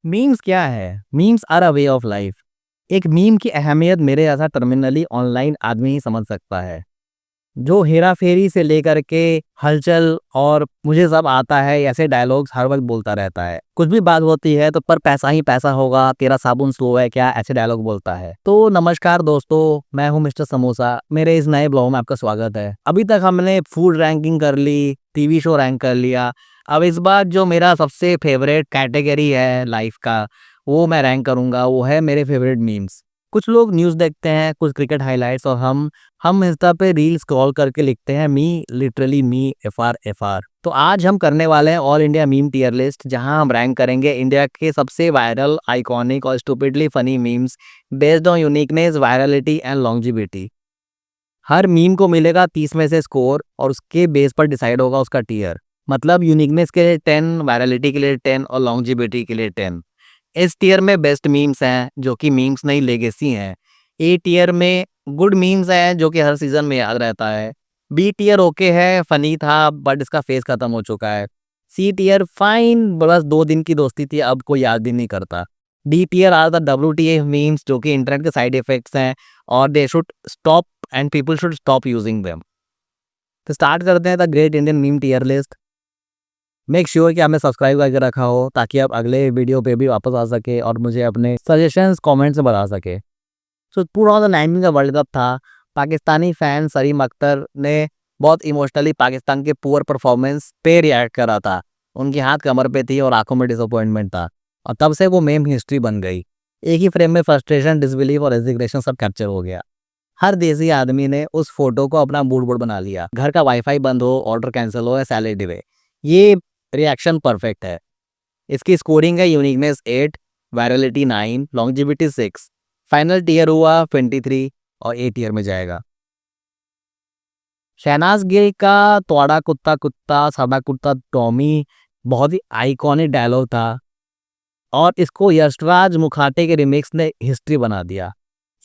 Memes क्या है? Memes are a way of life. एक मीम की अहमियत मेरे जैसा टर्मिनली ऑनलाइन आदमी ही समझ सकता है। जो हेरा-फेरी से लेकर के हलचल और मुझे सब आता है ऐसे डायलॉग्स हर वक़्त बोलता रहता है। कुछ भी बात होती है तो पर पैसा ही पैसा होगा, तेरा साबुन स्लो है क्या? ऐसे डायलॉग बोलता है। तो नमस्कार दोस्तों, मैं हूँ मिस्टर समोसा। मेरे इस नए ब्लॉग में आपका स्वागत है। अभी तक हमने फूड रैंकिंग कर ली, टीवी शो रैंक कर लिया। अब इस बार जो मेरा सबसे फ़ेवरेट कैटेगरी है लाइफ़ का, वो मैं रैंक करूँगा, वो है मेरे फ़ेवरेट मीम्स। कुछ लोग न्यूज़ देखते हैं, कुछ क्रिकेट हाइलाइट्स और हम इंस्टा पे रील स्क्रॉल करके लिखते हैं me, literally me, FR FR. तो आज हम करने वाले हैं all India meme tier list, जहां हम रैंक करेंगे इंडिया के सबसे वायरल, आइकॉनिक और stupidly funny memes based on uniqueness, virality and longevity. हर मीम को मिलेगा 30 में से स्कोर और उसके बेस पर डिसाइड होगा उसका टियर। मतलब यूनिकनेस के लिए 10, वायरलिटी के लिए 10 और लॉन्जिविटी के लिए 10। इस टियर में बेस्ट मीम्स हैं जो कि मीम्स नहीं लेगेसी हैं। ए टियर में गुड मीम्स हैं जो कि हर सीजन में याद रहता है। बी टियर ओके है, फनी था बट इसका फेस खत्म हो चुका है। सी टियर फाइन, बस 2 दिन की दोस्ती थी, अब कोई याद भी नहीं करता। D tier are the WTF memes जो कि इंटरनेट के साइड इफेक्ट्स हैं और they should stop and people should stop using them. तो स्टार्ट करते हैं the great Indian meme tier list. Make sure कि आपने सब्सक्राइब करके रखा हो ताकि आप अगले वीडियो पे भी वापस आ सके और मुझे अपने सजेशंस कमेंट्स में बता सके। सो 2019 का वर्ल्ड कप था। पाकिस्तानी फैन सलीम अख्तर ने बहुत इमोशनली पाकिस्तान के पुअर परफॉर्मेंस पे रिएक्ट करा था। उनकी हाथ कमर पे थी और आंखों में डिसअपॉइंटमेंट था, और तब से वो मेम हिस्ट्री बन गई। एक ही फ्रेम में फ्रस्ट्रेशन, डिसबिलीफ और रेजिग्नेशन सब कैप्चर हो गया। हर देसी आदमी ने उस फोटो को अपना मूड बोर्ड बना लिया। घर का वाईफाई बंद हो, ऑर्डर कैंसिल हो या सैलरी डिले, ये रिएक्शन परफेक्ट है। इसकी स्कोरिंग है uniqueness 8, virality 9, longevity 6। Final tier हुआ 23 और ए टियर में जाएगा। शहनाज गिल का तोड़ा कुत्ता कुत्ता सादा कुत्ता टॉमी बहुत ही आइकॉनिक डायलॉग था, और इसको यशराज मुखाटे के रिमिक्स ने हिस्ट्री बना दिया।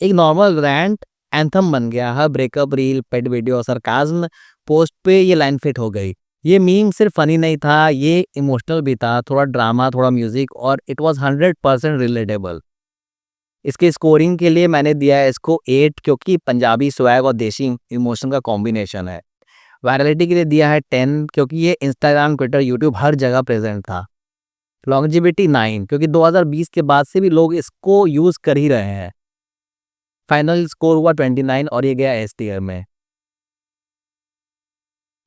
एक नॉर्मल रैंट एंथम बन गया। हर ब्रेकअप रील, पेट वीडियो, सरकाज़्म पोस्ट पे ये लाइन फिट हो गई। ये मीम सिर्फ फनी नहीं था, ये इमोशनल भी था। थोड़ा ड्रामा, थोड़ा म्यूजिक, और इट वाज 100% रिलेटेबल। इसकी स्कोरिंग के लिए मैंने दिया है इसको 8, क्योंकि पंजाबी स्वैग और देसी इमोशन का कॉम्बिनेशन है। वायरलिटी के लिए दिया है 10, क्योंकि ये इंस्टाग्राम, ट्विटर, यूट्यूब हर जगह प्रेजेंट था। लॉन्जिविटी 9, क्योंकि 2020 के बाद से भी लोग इसको यूज कर ही रहे हैं। फाइनल स्कोर हुआ 29 और ये गया एस टीयर में।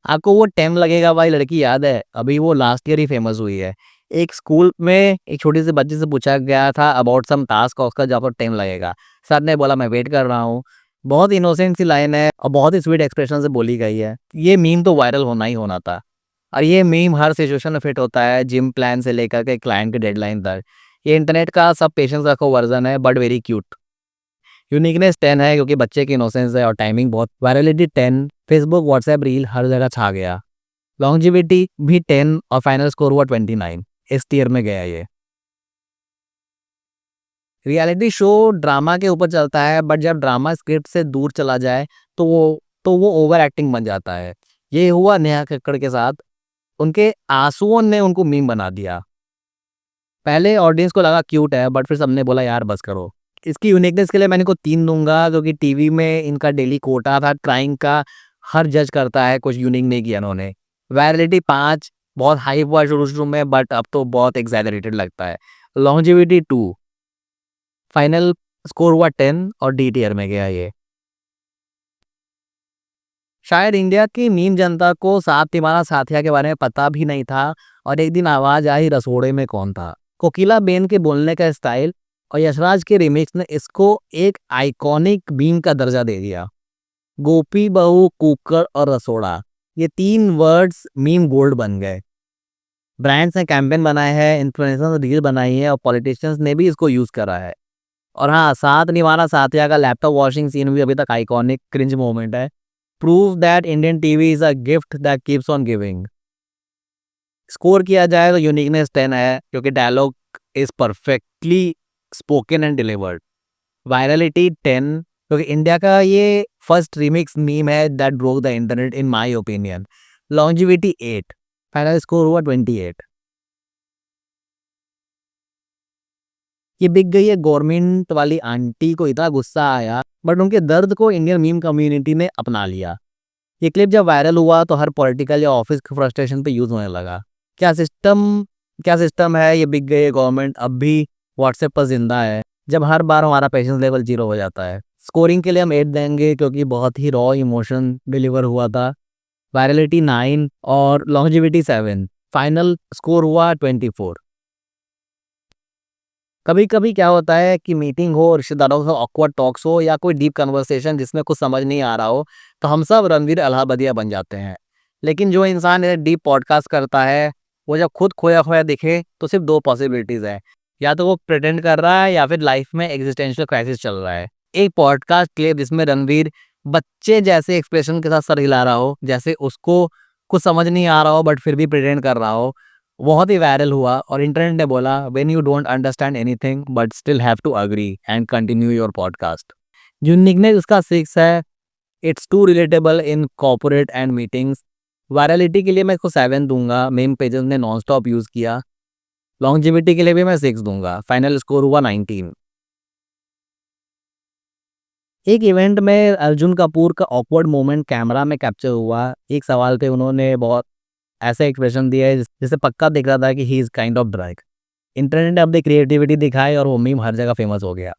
आपको वो टेम लगेगा भाई, लड़की याद है? अभी वो लास्ट ईयर ही फेमस हुई है। एक स्कूल में एक छोटी सी बच्ची से पूछा गया था अबाउट सम टास्क और उसका जवाब टेम लगेगा। सर ने बोला मैं वेट कर रहा हूँ। बहुत इनोसेंट सी लाइन है और बहुत ही स्वीट एक्सप्रेशन से बोली गई है। ये मीम तो वायरल होना ही होना था, और ये मीम हर सिचुएशन में फिट होता है, जिम प्लान से लेकर के क्लाइंट के डेडलाइन तक। ये इंटरनेट का सब पेशेंस रखो वर्जन है, बट वेरी क्यूट। यूनिकनेस 10 है क्योंकि बच्चे की इनोसेंस है और टाइमिंग बहुत। वायरलिटी 10, फेसबुक व्हाट्सएप रील हर जगह छा गया। लॉन्जिविटी भी 10 और फाइनल स्कोर हुआ 29। इस टियर में गया ये। रियलिटी शो ड्रामा के ऊपर चलता है, बट जब ड्रामा स्क्रिप्ट से दूर चला जाए तो वो ओवर एक्टिंग बन जाता है। ये हुआ नेहा कक्कड़ के साथ। उनके आंसुओं ने उनको मीम बना दिया। पहले ऑडियंस को लगा क्यूट है, बट फिर सबने बोला यार बस करो। इसकी यूनिकनेस के लिए मैंने इनको 3 दूँगा, क्योंकि टीवी में इनका डेली कोटा था क्राइम का। हर जज करता है, कुछ यूनिक नहीं किया इन्होंने। वायरलिटी 5, बहुत हाइप हुआ शुरू-शुरू में, बट अब तो बहुत एक्ज़ैजरेटेड लगता है। लॉन्जिविटी 2, फाइनल स्कोर हुआ 10 और डी टियर में गया ये। शायद इंडिया की मीम जनता को साथ निभाना साथिया के बारे में पता भी नहीं था, और एक दिन आवाज़ आई रसोड़े में कौन था। कोकिला बेन के बोलने का स्टाइल और यशराज के रिमिक्स ने इसको एक आइकॉनिक मीम का दर्जा दे दिया। गोपी बहू, कुकर और रसोड़ा, ये 3 वर्ड्स मीम गोल्ड बन गए। ब्रांड्स ने कैंपेन बनाए हैं, इन्फ्लुएंसर्स ने रील बनाई है और पॉलिटिशियंस ने भी इसको यूज़ करा है। और हाँ, साथ निभाना साथिया का लैपटॉप वॉशिंग सीन भी अभी तक आइकॉनिक क्रिंज मोमेंट है। Prove that Indian TV is a gift that keeps on giving. Score किया जाए तो यूनिकनेस 10 है, क्योंकि dialogue is perfectly spoken and delivered. Virality 10, क्योंकि इंडिया का ये फर्स्ट रिमिक्स मीम है that broke the internet in my opinion. Longevity 8, final score हुआ 28। ये बिक गई है गवर्नमेंट वाली आंटी को इतना गुस्सा आया, बट उनके दर्द को इंडियन मीम कम्युनिटी ने अपना लिया। ये क्लिप जब वायरल हुआ तो हर पॉलिटिकल या ऑफिस के फ्रस्ट्रेशन पे यूज होने लगा। क्या सिस्टम क्या सिस्टम है, ये बिक गई है गवर्नमेंट अब भी व्हाट्सएप पर जिंदा है। जब हर बार हमारा पेशेंस लेवल 0 हो जाता है। स्कोरिंग के लिए हम 8 देंगे क्योंकि बहुत ही रॉ इमोशन डिलीवर हुआ था। वायरलिटी 9 और लॉन्जेविटी 7। फाइनल स्कोर हुआ 24। कभी कभी क्या होता है कि मीटिंग हो, रिश्तेदारों से ऑकवर्ड टॉक्स हो या कोई डीप कन्वर्सेशन जिसमें कुछ समझ नहीं आ रहा हो, तो हम सब रणवीर अलाहाबादिया बन जाते हैं। लेकिन जो इंसान डीप पॉडकास्ट करता है, वो जब खुद खोया खोया दिखे तो सिर्फ दो पॉसिबिलिटीज है। या तो वो प्रिटेंड कर रहा है या फिर लाइफ में एग्जिस्टेंशियल क्राइसिस चल रहा है। एक पॉडकास्ट क्लिप जिसमें रणवीर बच्चे जैसे एक्सप्रेशन के साथ सर हिला रहा हो, जैसे उसको कुछ समझ नहीं आ रहा हो बट फिर भी प्रिटेंड कर रहा हो, बहुत ही वायरल हुआ और इंटरनेट ने बोला when you don't understand anything but still have to agree and continue your podcast. Uniqueness उसका 6 है। It's too relatable in corporate and meetings. Virality के लिए मैं इसको 7 दूंगा, मेम पेजेस ने नॉन स्टॉप यूज किया। लॉन्जिविटी के लिए भी मैं 6 दूंगा, फाइनल स्कोर हुआ 19। एक इवेंट में अर्जुन कपूर का ऑकवर्ड मोमेंट कैमरा में कैप्चर हुआ। एक सवाल पे उन्होंने बहुत ऐसे एक्सप्रेशन दिया है जिससे पक्का दिख रहा था कि he is kind of drag. Internet ने अपनी क्रिएटिविटी दिखाई और वो मीम हर जगह फेमस हो गया।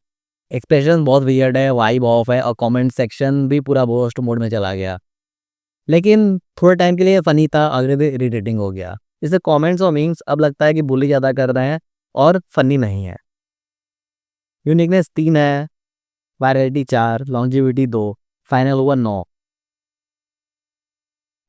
एक्सप्रेशन बहुत वियर्ड है, वाइब ऑफ है और कमेंट सेक्शन भी पूरा रोस्ट मोड में चला गया। लेकिन थोड़े टाइम के लिए फनी था, अगले दिन इरिटेटिंग हो गया। इससे कमेंट्स और मीम्स अब लगता है कि बुली ज़्यादा कर रहे हैं और फनी नहीं है। यूनिकनेस 3 है, वायरलिटी 4, लॉन्जिविटी 2, फाइनल हुआ 9।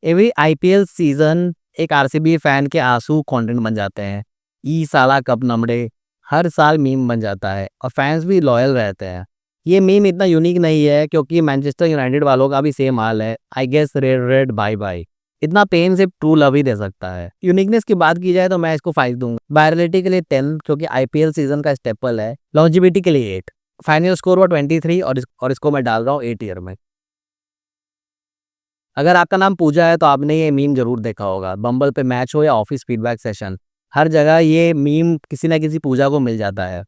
एवरी आईपीएल सीजन एक आरसीबी फैन के आंसू कंटेंट बन जाते हैं। ई साला कब नमड़े हर साल मीम बन जाता है और फैंस भी लॉयल रहते हैं। ये मीम इतना यूनिक नहीं है क्योंकि मैनचेस्टर यूनाइटेड वालों का भी सेम हाल है। I guess red red bye bye. इतना पेन सिर्फ ट्रू लव ही दे सकता है। यूनिकनेस की बात की जाए तो मैं इसको 5 दूंगा। वायरलिटी के लिए 10 क्योंकि आईपीएल सीजन का स्टेपल है। लॉन्जिविटी के लिए 8। फाइनल स्कोर हुआ 23 और इसको मैं डाल रहा हूँ 8 ईयर में। अगर आपका नाम पूजा है तो आपने ये मीम जरूर देखा होगा। बम्बल पे मैच हो या ऑफिस फीडबैक सेशन, हर जगह ये मीम किसी ना किसी पूजा को मिल जाता है।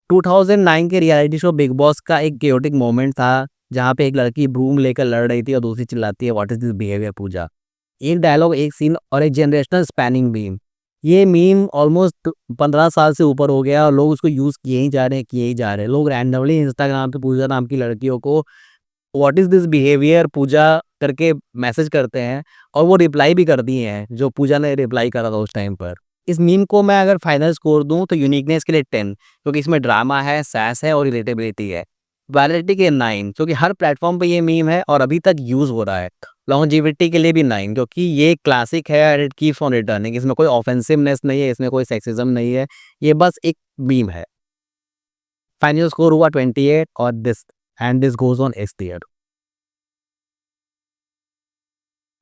2009 के रियलिटी शो बिग बॉस का एक केओटिक मोमेंट था जहाँ पे एक लड़की ब्रूम लेकर लड़ रही थी और दूसरी चिल्लाती है व्हाट इज दिस बिहेवियर पूजा। एक डायलॉग, एक सीन और एक जनरेशनल स्पैनिंग मीम। ये मीम ऑलमोस्ट 15 साल से ऊपर हो गया और लोग उसको यूज किए ही जा रहे हैं, किए ही जा रहे हैं। लोग रैंडमली इंस्टाग्राम पे पूजा नाम की लड़कियों को व्हाट इज दिस बिहेवियर पूजा करके मैसेज करते हैं और वो रिप्लाई भी कर दिए हैं जो पूजा ने रिप्लाई करा था उस टाइम पर। इस मीम को मैं अगर फाइनल स्कोर दूं तो यूनिकनेस के लिए 10 क्योंकि इसमें ड्रामा है, सैस है और रिलेटेबिलिटी है। वैलिडिटी के 9 क्योंकि हर प्लेटफॉर्म पे ये मीम है और अभी तक यूज हो रहा है। लॉन्जिविटी के लिए भी 9 क्योंकि ये क्लासिक है and it keeps on returning. इसमें कोई ऑफेंसिवनेस नहीं है, इसमें कोई सेक्सिज्म नहीं है, ये बस एक मीम है। फाइनल स्कोर हुआ 28 और this goes on S year.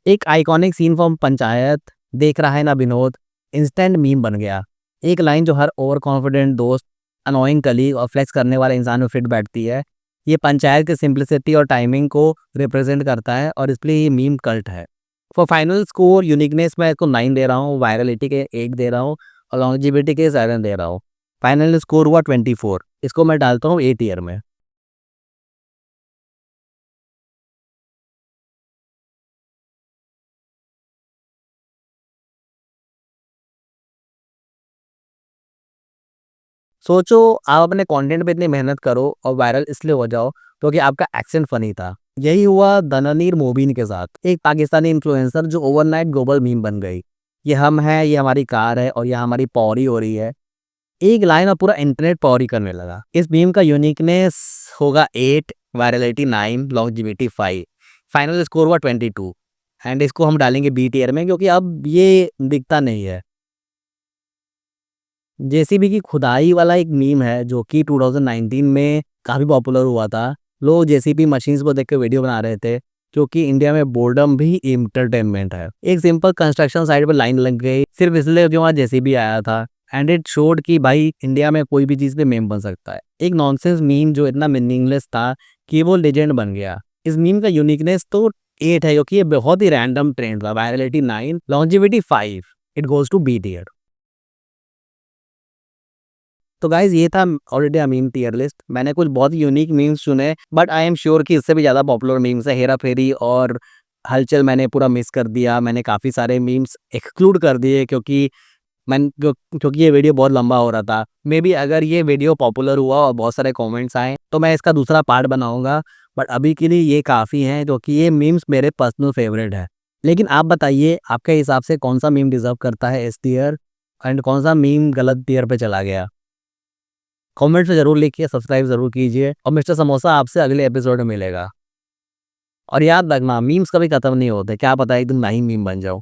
एक आइकॉनिक सीन फ्रॉम पंचायत, देख रहा है ना विनोद, इंस्टेंट मीम बन गया। एक लाइन जो हर ओवर कॉन्फिडेंट दोस्त, अनोइंग कलीग और फ्लेक्स करने वाले इंसान में फिट बैठती है। ये पंचायत की सिंप्लिसिटी और टाइमिंग को रिप्रेजेंट करता है और इसलिए ये मीम कल्ट है। फॉर फाइनल स्कोर यूनिकनेस मैं इसको 9 दे रहा हूँ, वायरलिटी के 8 दे रहा हूँ और लॉन्जिविटी के 7 दे रहा हूँ। फाइनल स्कोर हुआ 24। इसको मैं डालता हूँ 8 ईयर में। सोचो, आप अपने कंटेंट पे इतनी मेहनत करो और वायरल इसलिए हो जाओ क्योंकि आपका एक्सेंट फनी था। यही हुआ दनानीर मोबिन के साथ, एक पाकिस्तानी इन्फ्लुएंसर जो ओवरनाइट ग्लोबल मीम बन गई। ये हम हैं, ये हमारी कार है और ये हमारी पौरी हो रही है। एक लाइन और पूरा इंटरनेट पौरी करने लगा। इस मीम का यूनिकनेस होगा 8, वायरलिटी 9, लॉन्जिविटी 5, फाइनल स्कोर हुआ 22 एंड इसको हम डालेंगे बी टियर में क्योंकि अब ये दिखता नहीं है। जेसीबी की खुदाई वाला एक मीम है जो कि 2019 में काफ़ी पॉपुलर हुआ था। लोग जेसीबी मशीन्स को देख के वीडियो बना रहे थे क्योंकि इंडिया में बोर्डम भी इंटरटेनमेंट है। एक सिंपल कंस्ट्रक्शन साइट पर लाइन लग गई सिर्फ इसलिए जो वहाँ जेसीबी आया था एंड इट शोड कि भाई इंडिया में कोई भी चीज़ पे मेम बन सकता है। एक नॉनसेंस मीम जो इतना मीनिंगलेस था कि वो लेजेंड बन गया। इस मीम का यूनिकनेस तो 8 है क्योंकि ये बहुत ही रैंडम ट्रेंड था। Virality 9, longevity 5, it goes to B tier. तो गाइज ये था ऑलरेडी मीम टियर लिस्ट। मैंने कुछ बहुत यूनिक मीम्स चुने, बट आई एम श्योर कि इससे भी ज़्यादा पॉपुलर मीम्स है। हेरा फेरी और हलचल मैंने पूरा मिस कर दिया। मैंने काफ़ी सारे मीम्स एक्सक्लूड कर दिए क्योंकि ये वीडियो बहुत लंबा हो रहा था। मे बी अगर ये वीडियो पॉपुलर हुआ और बहुत सारे कमेंट्स आए तो मैं इसका दूसरा पार्ट बनाऊंगा, बट अभी के लिए ये काफ़ी है क्योंकि ये मीम्स मेरे पर्सनल फेवरेट है। लेकिन आप बताइए आपके हिसाब से कौन सा मीम डिजर्व करता है इस टियर एंड कौन सा मीम गलत टियर पे चला गया। कमेंट्स में ज़रूर लिखिए, सब्सक्राइब ज़रूर कीजिए और मिस्टर समोसा आपसे अगले एपिसोड में मिलेगा। और याद रखना मीम्स कभी ख़त्म नहीं होते, क्या पता एक दिन मैं ही मीम बन जाऊँ।